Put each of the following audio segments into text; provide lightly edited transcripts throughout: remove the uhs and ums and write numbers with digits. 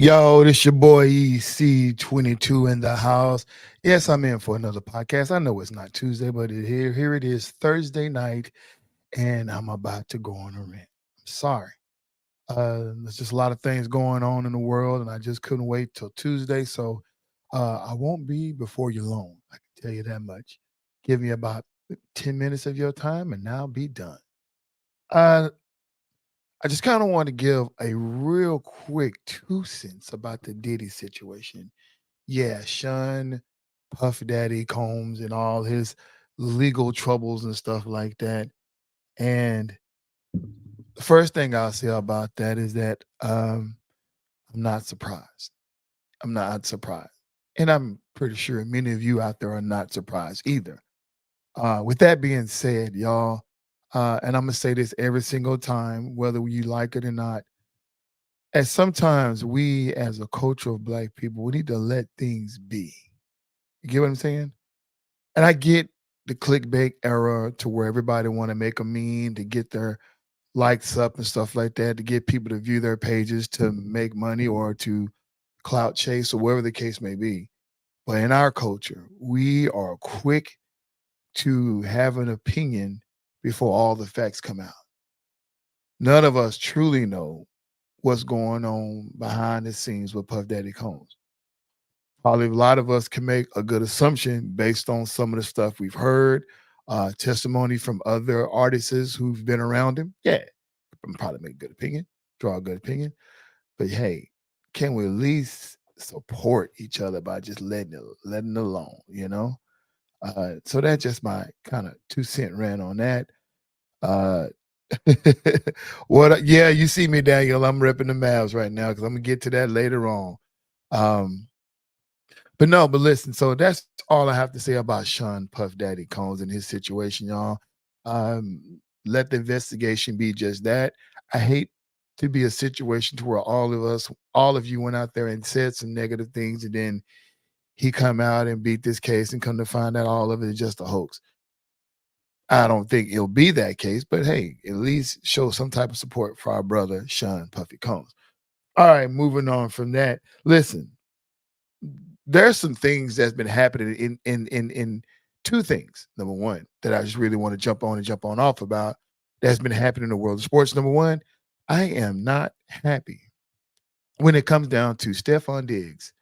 Yo, this your boy EC22 in the house. Yes, I'm in for another podcast. I know it's not Tuesday, but here it is, Thursday night, and I'm about to go on a rant. I'm sorry. There's just a lot of things going on in the world, and I just couldn't wait till Tuesday. So I won't be before you long. I can tell you that much. Give me about 10 minutes of your time, and I'll be done. Uh, I just kind of want to give a real quick 2 cents about the Diddy situation. Yeah, Sean Puff Daddy Combs and all his legal troubles and stuff like that. And the first thing I'll say about that is that I'm not surprised. I'm not surprised. And I'm pretty sure many of you out there are not surprised either. With that being said, y'all, and I'm going to say this every single time, whether you like it or not, and sometimes we, as a culture of black people, we need to let things be. You get what I'm saying? And I get the clickbait era to where everybody want to make a meme to get their likes up and stuff like that, to get people to view their pages to make money or to clout chase or whatever the case may be. But in our culture, we are quick to have an opinion before all the facts come out. None of us truly know what's going on behind the scenes with Puff Daddy Combs. Probably a lot of us can make a good assumption based on some of the stuff we've heard, testimony from other artists who've been around him. Yeah, I'm probably make a good opinion, draw a good opinion. But hey, can we at least support each other by just letting it alone, you know? So that's just my kind of 2 cent rant on that. Uh, yeah, you see me, Daniel. I'm repping the Mavs right now because I'm gonna get to that later on. Um, but no, but listen, so that's all I have to say about Sean Puff Daddy Combs and his situation, y'all. Let the investigation be just that. I hate to be a situation to where all of us, all of you went out there and said some negative things, and then he come out and beat this case and come to find out all of it is just a hoax. I don't think it'll be that case, but hey, at least show some type of support for our brother Sean Puffy Combs. All right, moving on from that. Listen, there's some things that's been happening in two things. Number one, that I just really want to jump on and jump on off about that's been happening in the world of sports. Number one, I am not happy when it comes down to Stephon Diggs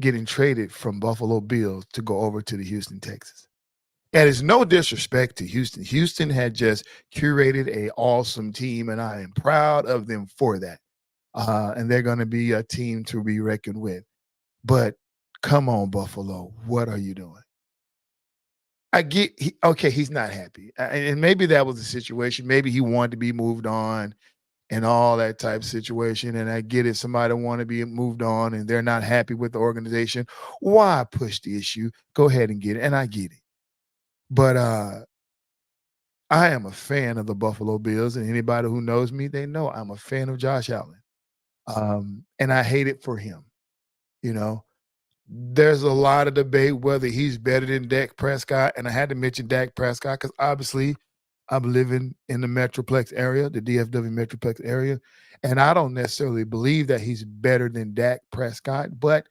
getting traded from Buffalo Bills to go over to the Houston Texans. And it's no disrespect to Houston. Houston had just curated a awesome team, and I am proud of them for that. And they're going to be a team to be reckoned with. But come on, Buffalo, what are you doing? Okay, he's not happy. And maybe that was the situation. Maybe he wanted to be moved on and all that type of situation. And I get it. Somebody want to be moved on and they're not happy with the organization. Why push the issue? Go ahead and get it. And I get it. But I am a fan of the Buffalo Bills, and anybody who knows me, they know I'm a fan of Josh Allen. And I hate it for him. You know, there's a lot of debate whether he's better than Dak Prescott, and I had to mention Dak Prescott because obviously I'm living in the Metroplex area, the DFW Metroplex area, and I don't necessarily believe that he's better than Dak Prescott, but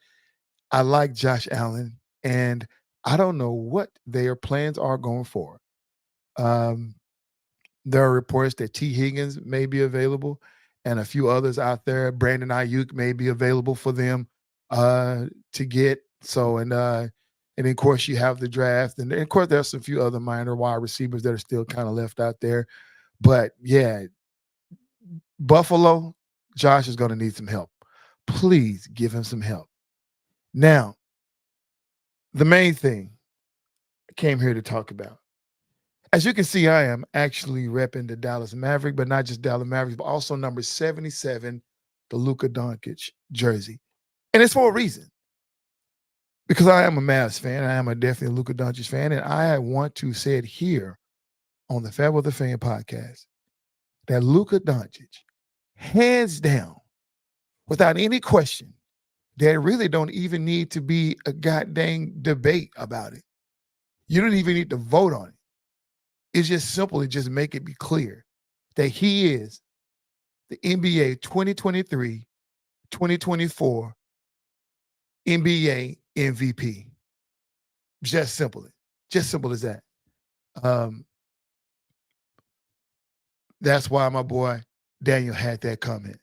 I like Josh Allen, and I don't know what their plans are going forward. Um, there are reports that T. Higgins may be available and a few others out there. Brandon Ayuk may be available for them to get. So, and then, of course, you have the draft. And of course, there's a few other minor wide receivers that are still kind of left out there. But yeah, Buffalo, Josh is going to need some help. Please give him some help. Now, the main thing I came here to talk about. As you can see, I am actually repping the Dallas Maverick, but not just Dallas Mavericks, but also number 77, the Luka Doncic jersey. And it's for a reason. Because I am a Mavs fan. I am a definitely a Luka Doncic fan. And I want to say it here on the FairWeather Fan podcast that Luka Doncic, hands down, without any question, there really don't even need to be a goddamn debate about it. You don't even need to vote on it. It's just simply just make it be clear that he is the NBA 2023 2024 NBA MVP. Just simply. Just simple as that. Um, that's why my boy Daniel had that comment.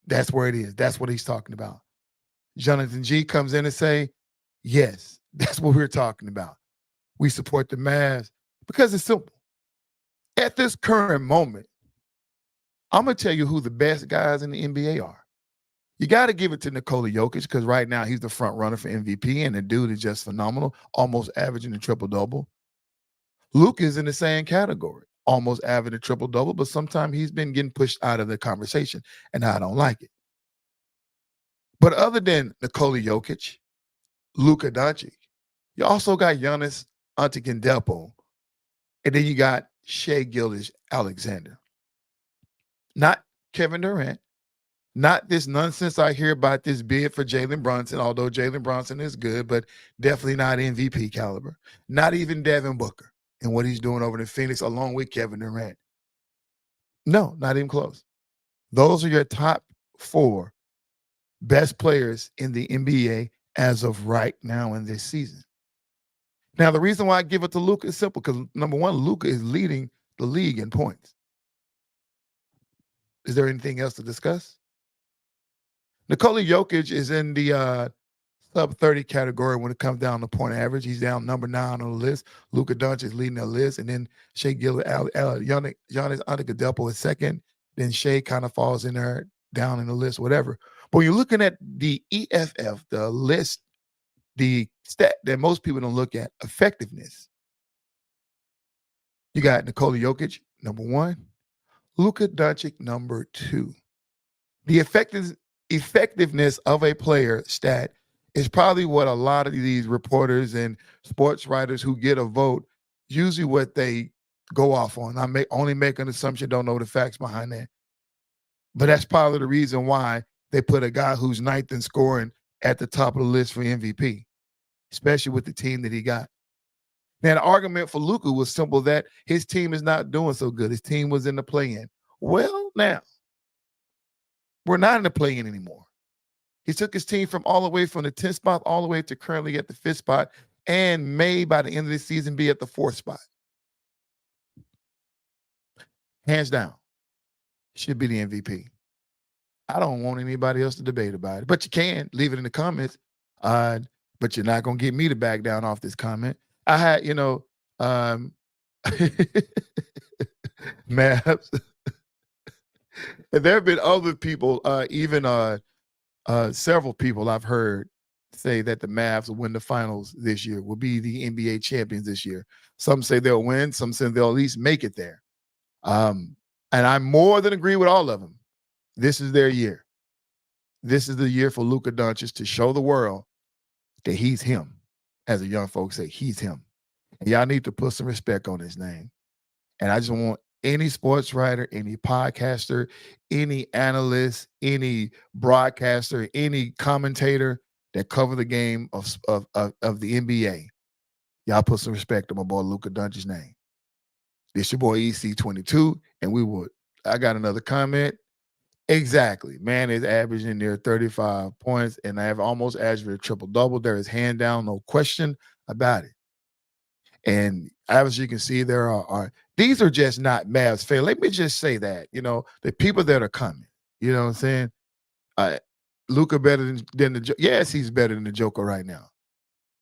That's where it is. That's what he's talking about. Jonathan G comes in and say, yes, that's what we're talking about. We support the Mavs because it's simple. At this current moment, I'm going to tell you who the best guys in the NBA are. You got to give it to Nikola Jokic because right now he's the front runner for MVP, and the dude is just phenomenal, almost averaging a triple-double. Luka is in the same category, almost averaging a triple-double, but sometimes he's been getting pushed out of the conversation, and I don't like it. But other than Nikola Jokic, Luka Doncic, you also got Giannis Antetokounmpo, and then you got Shai Gilgeous-Alexander. Not Kevin Durant, not this nonsense I hear about this bid for Jalen Brunson, although Jalen Brunson is good, but definitely not MVP caliber. Not even Devin Booker and what he's doing over in Phoenix along with Kevin Durant. No, not even close. Those are your top 4 best players in the NBA as of right now in this season. Now, the reason why I give it to Luka is simple because, number one, Luka is leading the league in points. Is there anything else to discuss? Nikola Jokic is in the sub-30 category when it comes down to point average. He's down number 9 on the list. Luka Doncic is leading the list, and then Giannis Antetokounmpo is second. Then Shai kind of falls in there down in the list, whatever. But when you're looking at the EFF, the list, the stat that most people don't look at, effectiveness, you got Nikola Jokic, number 1, Luka Doncic, number 2. The effectiveness of a player stat is probably what a lot of these reporters and sports writers who get a vote, usually what they go off on. I only make an assumption, don't know the facts behind that. But that's probably the reason why they put a guy who's ninth in scoring at the top of the list for MVP, especially with the team that he got. Now, the argument for Luka was simple that his team is not doing so good. His team was in the play-in. Well, now, we're not in the play-in anymore. He took his team from all the way from the 10th spot all the way to currently at the 5th spot and may by the end of the season be at the 4th spot. Hands down, should be the MVP. I don't want anybody else to debate about it, but you can leave it in the comments. But you're not going to get me to back down off this comment. I had, Maps. And there have been other people, even several people I've heard say that the Mavs will win the finals this year, will be the NBA champions this year. Some say they'll win, some say they'll at least make it there. And I more than agree with all of them. This is their year. This is the year for Luka Doncic to show the world that he's him. As the young folks say, he's him. And y'all need to put some respect on his name. And I just want any sports writer, any podcaster, any analyst, any broadcaster, any commentator that cover the game of the NBA, y'all put some respect on my boy Luka Doncic's name. This your boy EC22, and I got another comment. Exactly. Man is averaging near 35 points, and I have almost averaged a triple-double. There is hand down, no question about it. And as you can see, there are these are just not Mavs fans. Let me just say that, the people that are coming, you know what I'm saying? Luka better than the yes, he's better than the Joker right now.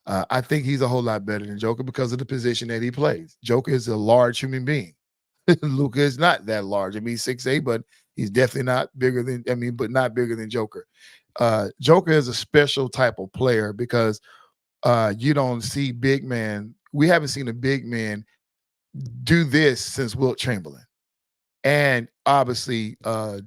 I think he's a whole lot better than Joker because of the position that he plays. Joker is a large human being. Luka is not that large. I mean, 6'8", but he's definitely not bigger than, but not bigger than Joker. Joker is a special type of player because you don't see big man. We haven't seen a big man do this since Wilt Chamberlain. And obviously, Nikola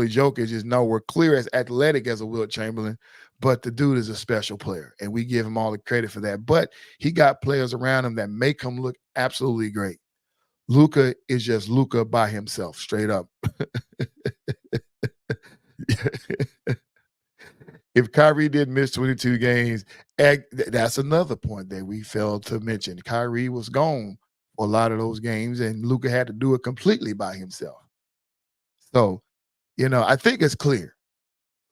Jokic is nowhere clear as athletic as a Wilt Chamberlain, but the dude is a special player, and we give him all the credit for that. But he got players around him that make him look absolutely great. Luka is just Luka by himself, straight up. If Kyrie did miss 22 games, that's another point that we failed to mention. Kyrie was gone for a lot of those games, and Luka had to do it completely by himself. So I think it's clear.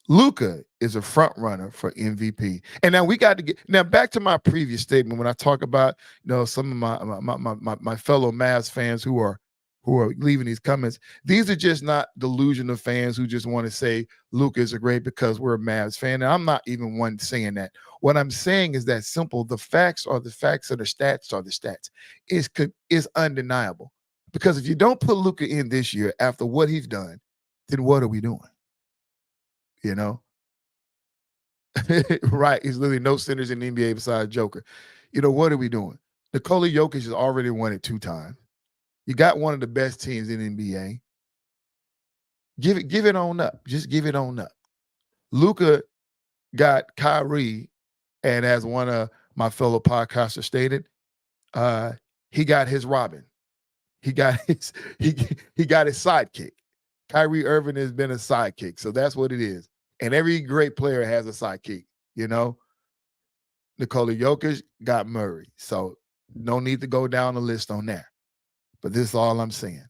Luka is a front runner for MVP. And now we got to get back to my previous statement when I talk about some of my fellow Mavs fans who are leaving these comments. These are just not delusional fans who just want to say Luka is a great because we're a Mavs fan. And I'm not even one saying that. What I'm saying is that simple. The facts are the facts, and the stats are the stats. Is undeniable. Because if you don't put Luka in this year after what he's done, then what are we doing? You know, right? He's literally no centers in the NBA besides Joker. What are we doing? Nikola Jokic has already won it 2 times. You got one of the best teams in the NBA. Give it on up. Just give it on up. Luka got Kyrie, and as one of my fellow podcasters stated, he got his Robin. He got his he got his sidekick. Kyrie Irving has been a sidekick, so that's what it is. And every great player has a sidekick, Nikola Jokic got Murray. So no need to go down the list on that. But this is all I'm saying.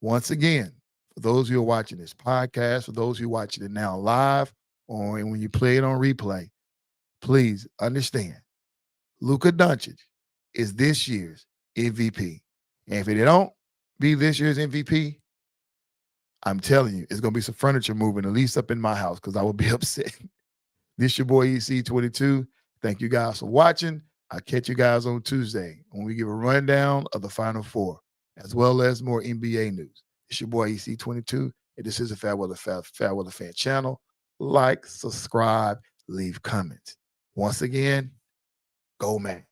Once again, for those who are watching this podcast, for those who are watching it now live, or when you play it on replay, please understand, Luka Doncic is this year's MVP. And if it don't be this year's MVP, I'm telling you, it's going to be some furniture moving, at least up in my house, because I will be upset. This your boy EC22. Thank you guys for watching. I'll catch you guys on Tuesday when we give a rundown of the Final Four, as well as more NBA news. It's your boy EC22, and this is a FairWeather Fan channel. Like, subscribe, leave comments. Once again, go man.